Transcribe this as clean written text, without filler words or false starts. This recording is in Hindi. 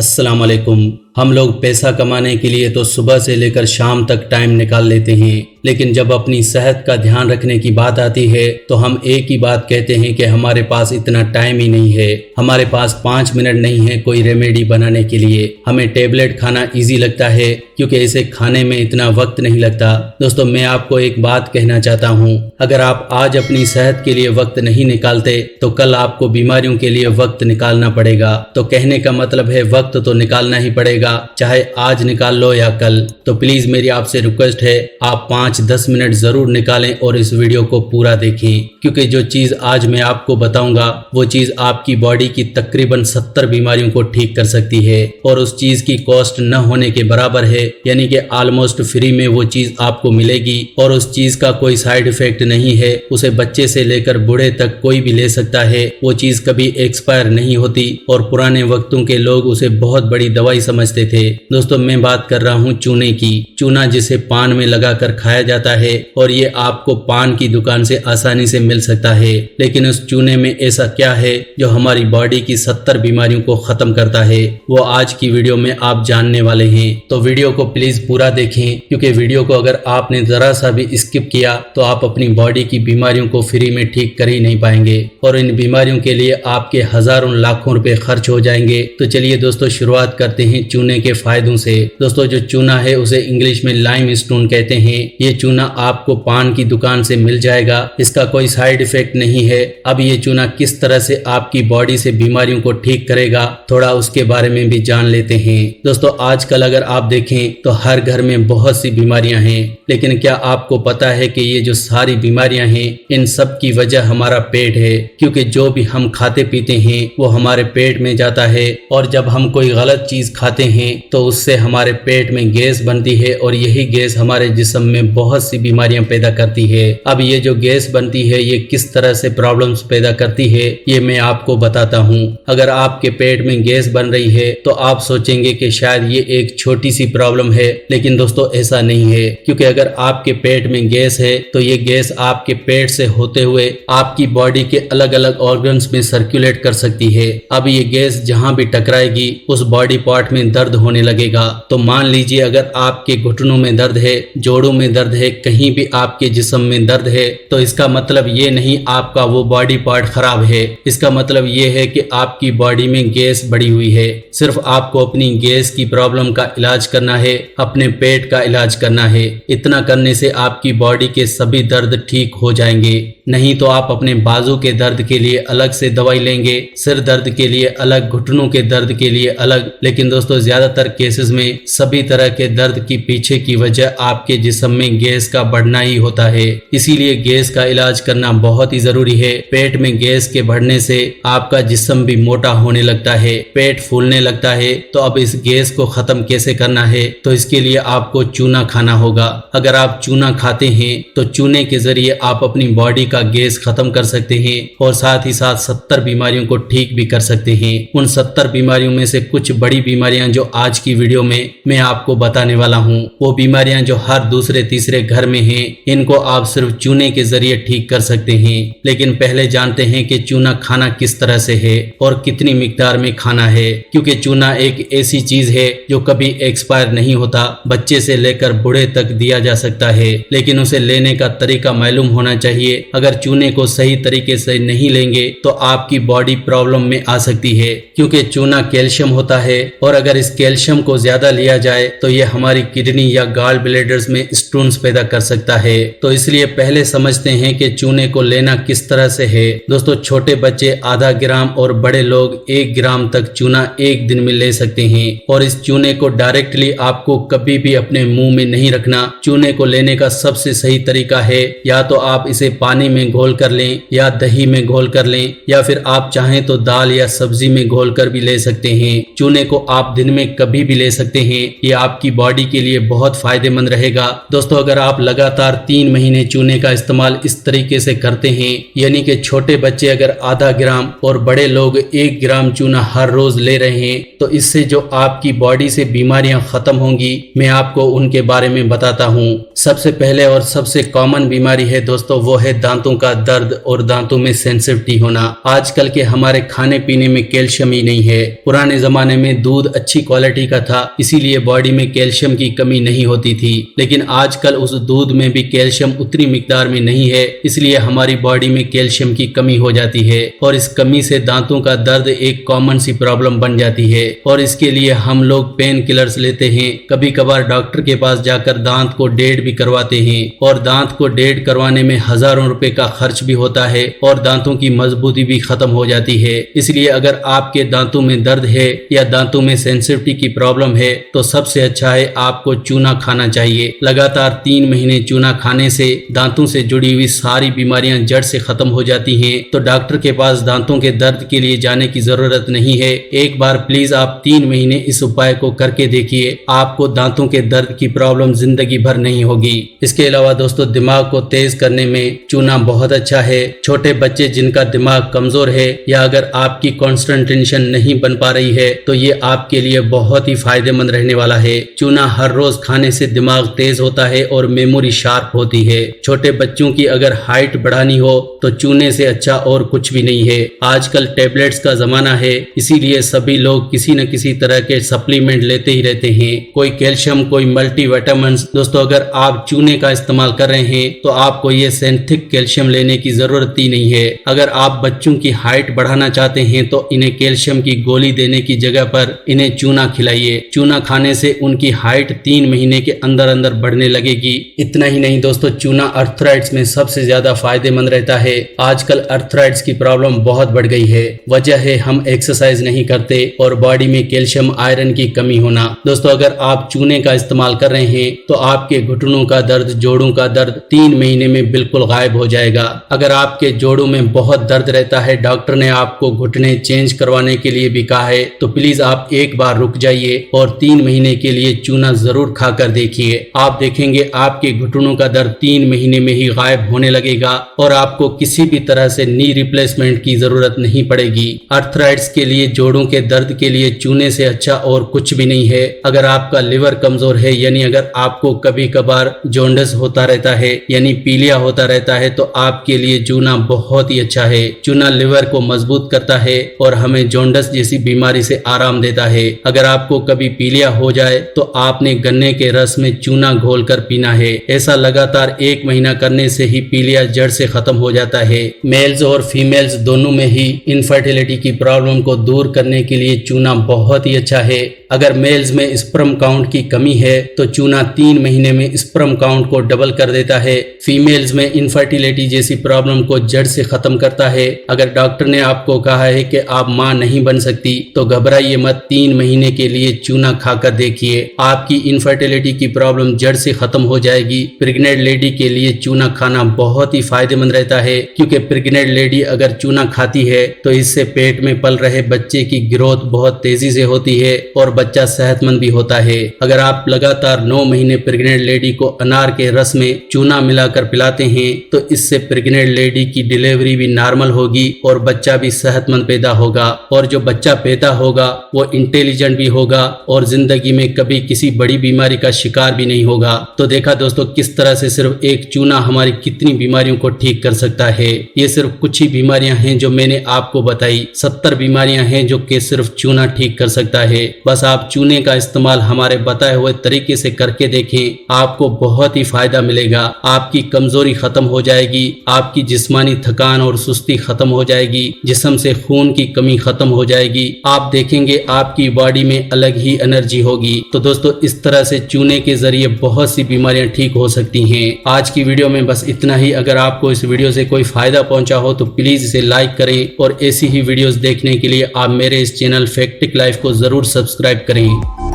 अस्सलाम वालेकुम। हम लोग पैसा कमाने के लिए तो सुबह से लेकर शाम तक टाइम निकाल लेते हैं, लेकिन जब अपनी सेहत का ध्यान रखने की बात आती है तो हम एक ही बात कहते हैं कि हमारे पास इतना टाइम ही नहीं है, हमारे पास 5 मिनट नहीं है कोई रेमेडी बनाने के लिए। हमें टेबलेट खाना इजी लगता है क्योंकि इसे खाने में इतना वक्त नहीं लगता। दोस्तों, मैं आपको एक बात कहना चाहता हूँ, अगर आप आज अपनी सेहत के लिए वक्त नहीं निकालते तो कल आपको बीमारियों के लिए वक्त निकालना पड़ेगा। तो कहने का मतलब है वक्त तो निकालना ही पड़ेगा, चाहे आज निकाल लो या कल। तो प्लीज मेरी आपसे रिक्वेस्ट है, आप 5-10 मिनट जरूर निकालें और इस वीडियो को पूरा देखें, क्योंकि जो चीज आज मैं आपको बताऊंगा वो चीज आपकी बॉडी की तकरीबन 70 बीमारियों को ठीक कर सकती है और उस चीज की कॉस्ट न होने के बराबर है, यानी कि ऑलमोस्ट फ्री में वो चीज आपको मिलेगी और उस चीज का कोई साइड इफेक्ट नहीं है। उसे बच्चे से लेकर बूढ़े तक कोई भी ले सकता है। वो चीज कभी एक्सपायर नहीं होती और पुराने वक्तों के लोग उसे बहुत बड़ी दवाई समझते थे। दोस्तों, मैं बात कर रहा हूँ चूने की। चूना जिसे पान में लगाकर खाया जाता है और ये आपको पान की दुकान से आसानी से मिल सकता है, लेकिन उस चूने में ऐसा क्या है जो हमारी बॉडी की 70 बीमारियों को खत्म करता है, वो आज की वीडियो में आप जानने वाले हैं। तो वीडियो को प्लीज पूरा देखें, क्योंकि वीडियो को अगर आपने जरा सा भी स्किप किया तो आप अपनी बॉडी की बीमारियों को फ्री में ठीक कर ही नहीं पाएंगे और इन बीमारियों के लिए आपके हजारों लाखों रुपए खर्च हो जाएंगे। तो चलिए दोस्तों, शुरुआत करते हैं चूने के फायदों से। दोस्तों, जो चूना है उसे इंग्लिश में लाइम स्टोन कहते हैं। ये चूना आपको पान की दुकान से मिल जाएगा, इसका कोई साइड इफेक्ट नहीं है। अब ये चूना किस तरह से आपकी बॉडी से बीमारियों को ठीक करेगा, थोड़ा उसके बारे में भी जान लेते हैं। दोस्तों, आजकल अगर आप देखें तो हर घर में बहुत सी बीमारियां हैं, लेकिन क्या आपको पता है कि ये जो सारी बीमारियां हैं इन सब की वजह हमारा पेट है, क्योंकि जो भी हम खाते पीते हैं वो हमारे पेट में जाता है और जब हम कोई गलत चीज खाते हैं तो उससे हमारे पेट में गैस बनती है और यही गैस हमारे जिस्म में बहुत सी बीमारियां पैदा करती है। अब ये जो गैस बनती है ये किस तरह से प्रॉब्लम्स पैदा करती है ये मैं आपको बताता हूँ। अगर आपके पेट में गैस बन रही है तो आप सोचेंगे कि शायद ये एक छोटी सी प्रॉब्लम है, लेकिन दोस्तों ऐसा नहीं है, क्योंकि अगर आपके पेट में गैस है तो ये गैस आपके पेट से होते हुए आपकी बॉडी के अलग अलग ऑर्गन्स में सर्कुलेट कर सकती है। अब ये गैस जहाँ भी टकराएगी उस बॉडी पार्ट में दर्द होने लगेगा। तो मान लीजिए अगर आपके घुटनों में दर्द है, जोड़ों में दर्द है, कहीं भी आपके जिस्म में दर्द है, तो इसका मतलब ये नहीं आपका वो बॉडी पार्ट खराब है, इसका मतलब ये है कि आपकी बॉडी में गैस बढ़ी हुई है। सिर्फ आपको अपनी गैस की प्रॉब्लम का इलाज करना है, अपने पेट का इलाज करना है। इतना करने से आपकी बॉडी के सभी दर्द ठीक हो जाएंगे। नहीं तो आप अपने बाजू के दर्द के लिए अलग से दवाई लेंगे, सिर दर्द के लिए अलग, घुटनों के दर्द के लिए अलग। लेकिन दोस्तों, ज्यादातर केसेस में सभी तरह के दर्द की पीछे की वजह आपके जिस्म में गैस का बढ़ना ही होता है। इसीलिए गैस का इलाज करना बहुत ही जरूरी है। पेट में गैस के बढ़ने से आपका जिस्म भी मोटा होने लगता है, पेट फूलने लगता है। तो अब इस गैस को खत्म कैसे करना है, तो इसके लिए आपको चूना खाना होगा। अगर आप चूना खाते हैं तो चूने के जरिए आप अपनी बॉडी का गैस खत्म कर सकते हैं और साथ ही साथ 70 बीमारियों को ठीक भी कर सकते हैं। उन 70 बीमारियों में से कुछ बड़ी बीमारियां जो आज की वीडियो में मैं आपको बताने वाला हूं, वो बीमारियां जो हर दूसरे तीसरे घर में हैं, इनको आप सिर्फ चूने के जरिए ठीक कर सकते हैं। लेकिन पहले जानते हैं कि चूना खाना किस तरह से है और कितनी मिकदार में खाना है, क्योंकि चूना एक ऐसी चीज है जो कभी एक्सपायर नहीं होता। बच्चे से लेकर बूढ़े तक दिया जा सकता है, लेकिन उसे लेने का तरीका मालूम होना चाहिए। अगर चूने को सही तरीके से नहीं लेंगे तो आपकी बॉडी प्रॉब्लम में आ सकती है, क्योंकि चूना कैल्शियम होता है और अगर इस कैल्शियम को ज्यादा लिया जाए तो ये हमारी किडनी या गॉल ब्लैडर्स में स्टोन्स पैदा कर सकता है। तो इसलिए पहले समझते हैं कि चूने को लेना किस तरह से है। दोस्तों, छोटे बच्चे आधा ग्राम और बड़े लोग 1 ग्राम तक चूना एक दिन में ले सकते हैं और इस चूने को डायरेक्टली आपको कभी भी अपने मुंह में नहीं रखना। चूने को लेने का सबसे सही तरीका है या तो आप इसे पानी में घोल कर लें या दही में घोल कर लें, या फिर आप चाहें तो दाल या सब्जी में घोल कर भी ले सकते हैं। चूने को आप दिन में कभी भी ले सकते हैं, ये आपकी बॉडी के लिए बहुत फायदेमंद रहेगा। दोस्तों, अगर आप लगातार 3 महीने चूने का इस्तेमाल इस तरीके से करते हैं, यानी कि छोटे बच्चे अगर आधा ग्राम और बड़े लोग 1 ग्राम चूना हर रोज ले रहे हैं, तो इससे जो आपकी बॉडी से बीमारियां खत्म होंगी मैं आपको उनके बारे में बताता हूँ। सबसे पहले और सबसे कॉमन बीमारी है दोस्तों वो है दांत दांतों का दर्द और दांतों में सेंसिटिविटी होना। आजकल के हमारे खाने पीने में कैल्शियम ही नहीं है। पुराने जमाने में दूध अच्छी क्वालिटी का था, इसीलिए बॉडी में कैल्शियम की कमी नहीं होती थी, लेकिन आजकल उस दूध में भी कैल्शियम उतनी मिकदार में नहीं है, इसलिए हमारी बॉडी में कैल्शियम की कमी हो जाती है और इस कमी से दांतों का दर्द एक कॉमन सी प्रॉब्लम बन जाती है और इसके लिए हम लोग पेन किलर्स लेते हैं। कभी कभार डॉक्टर के पास जाकर दांत को डेड भी करवाते हैं और दांत को डेड करवाने में हजारों रुपए का खर्च भी होता है और दांतों की मजबूती भी खत्म हो जाती है। इसलिए अगर आपके दांतों में दर्द है या दांतों में सेंसिटिविटी की प्रॉब्लम है तो सबसे अच्छा है आपको चूना खाना चाहिए। लगातार 3 महीने चूना खाने से दांतों से जुड़ी हुई सारी बीमारियां जड़ से खत्म हो जाती हैं। तो डॉक्टर के पास दांतों के दर्द के लिए जाने की जरूरत नहीं है। एक बार प्लीज आप 3 महीने इस उपाय को करके देखिए, आपको दांतों के दर्द की प्रॉब्लम जिंदगी भर नहीं होगी। इसके अलावा दोस्तों, दिमाग को तेज करने में चूना बहुत अच्छा है। छोटे बच्चे जिनका दिमाग कमजोर है या अगर आपकी कंसंट्रेशन नहीं बन पा रही है तो ये आपके लिए बहुत ही फायदेमंद रहने वाला है। चूना हर रोज खाने से दिमाग तेज होता है और मेमोरी शार्प होती है। छोटे बच्चों की अगर हाइट बढ़ानी हो तो चूने से अच्छा और कुछ भी नहीं है। आजकल टेबलेट्स का जमाना है, इसीलिए सभी लोग किसी न किसी तरह के सप्लीमेंट लेते ही रहते हैं, कोई कैल्शियम, कोई मल्टीविटामिन। दोस्तों, अगर आप चूने का इस्तेमाल कर रहे हैं तो आपको ये सिंथेटिक कैल्शियम लेने की जरूरत ही नहीं है। अगर आप बच्चों की हाइट बढ़ाना चाहते हैं तो इन्हें कैल्शियम की गोली देने की जगह पर इन्हें चूना खिलाइए। चूना खाने से उनकी हाइट 3 महीने के अंदर अंदर बढ़ने लगेगी। इतना ही नहीं दोस्तों, चूना अर्थराइट्स में सबसे ज्यादा फायदेमंद रहता है। आजकल अर्थराइट्स की प्रॉब्लम बहुत बढ़ गई है। वजह है हम एक्सरसाइज नहीं करते और बॉडी में कैल्शियम आयरन की कमी होना। दोस्तों, अगर आप चूने का इस्तेमाल कर रहे हैं तो आपके घुटनों का दर्द, जोड़ों का दर्द 3 महीने में बिल्कुल गायब हो जाएगा। अगर आपके जोड़ों में बहुत दर्द रहता है, डॉक्टर ने आपको घुटने चेंज करवाने के लिए भी कहा है, तो प्लीज आप एक बार रुक जाइए और 3 महीने के लिए चूना जरूर खाकर देखिए। आप देखेंगे आपके घुटनों का दर्द 3 महीने में ही गायब होने लगेगा और आपको किसी भी तरह से नी रिप्लेसमेंट की जरूरत नहीं पड़ेगी। अर्थराइट्स के लिए, जोड़ों के दर्द के लिए चूने से अच्छा और कुछ भी नहीं है। अगर आपका लिवर कमजोर है, यानी अगर आपको कभी कभार जॉन्डिस होता रहता है यानी पीलिया होता रहता है, तो आपके लिए चूना बहुत ही अच्छा है। चूना लिवर को मजबूत करता है और हमें जॉन्डिस जैसी बीमारी से आराम देता है। अगर आपको कभी पीलिया हो जाए तो आपने गन्ने के रस में चूना घोलकर पीना है। ऐसा लगातार 1 महीना करने से ही पीलिया जड़ से खत्म हो जाता है। मेल्स और फीमेल्स दोनों में ही इनफर्टिलिटी की प्रॉब्लम को दूर करने के लिए चूना बहुत ही अच्छा है। अगर मेल्स में स्पर्म काउंट की कमी है तो चूना 3 महीने में स्पर्म काउंट को डबल कर देता है। फीमेल्स में इनफर्टिलिटी जैसी प्रॉब्लम को जड़ से खत्म करता है। अगर डॉक्टर ने आपको कहा है कि आप मां नहीं बन सकती तो घबराइए मत, 3 महीने के लिए चूना खाकर देखिए, आपकी इनफर्टिलिटी की प्रॉब्लम जड़ से खत्म हो जाएगी। प्रेग्नेंट लेडी के लिए चूना खाना बहुत ही फायदेमंद रहता है, क्योंकि प्रेग्नेंट लेडी अगर चूना खाती है तो इससे पेट में पल रहे बच्चे की ग्रोथ बहुत तेजी से होती है और बच्चा सेहतमंद भी होता है। अगर आप लगातार 9 महीने प्रेग्नेंट लेडी को अनार के रस में चूना मिलाकर पिलाते हैं तो इससे प्रेग्नेंट लेडी की डिलीवरी भी नॉर्मल होगी और बच्चा भी सेहतमंद पैदा होगा और जो बच्चा पैदा होगा वो इंटेलिजेंट भी होगा और जिंदगी में कभी किसी बड़ी बीमारी का शिकार भी नहीं होगा। तो देखा दोस्तों किस तरह से सिर्फ एक चूना हमारी कितनी बीमारियों को ठीक कर सकता है। ये सिर्फ कुछ ही बीमारियां हैं जो मैंने आपको बताई, 70 बीमारियां हैं जो कि सिर्फ चूना ठीक कर सकता है। बस आप चूने का इस्तेमाल हमारे बताए हुए तरीके से करके देखें, आपको बहुत ही फायदा मिलेगा। आपकी कमजोरी खत्म हो जाएगी, आपकी जिस्मानी थकान और सुस्ती खत्म हो जाएगी, जिस्म से खून की कमी खत्म हो जाएगी। आप देखेंगे आपकी बॉडी में अलग ही एनर्जी होगी। तो दोस्तों इस तरह से चूने के जरिए बहुत सी बीमारियां ठीक हो सकती हैं। आज की वीडियो में बस इतना ही। अगर आपको इस वीडियो से कोई फायदा पहुंचा हो तो प्लीज इसे लाइक करें और ऐसी ही वीडियोस देखने के लिए आप मेरे इस चैनल फैक्टिक लाइफ को जरूर सब्सक्राइब करें।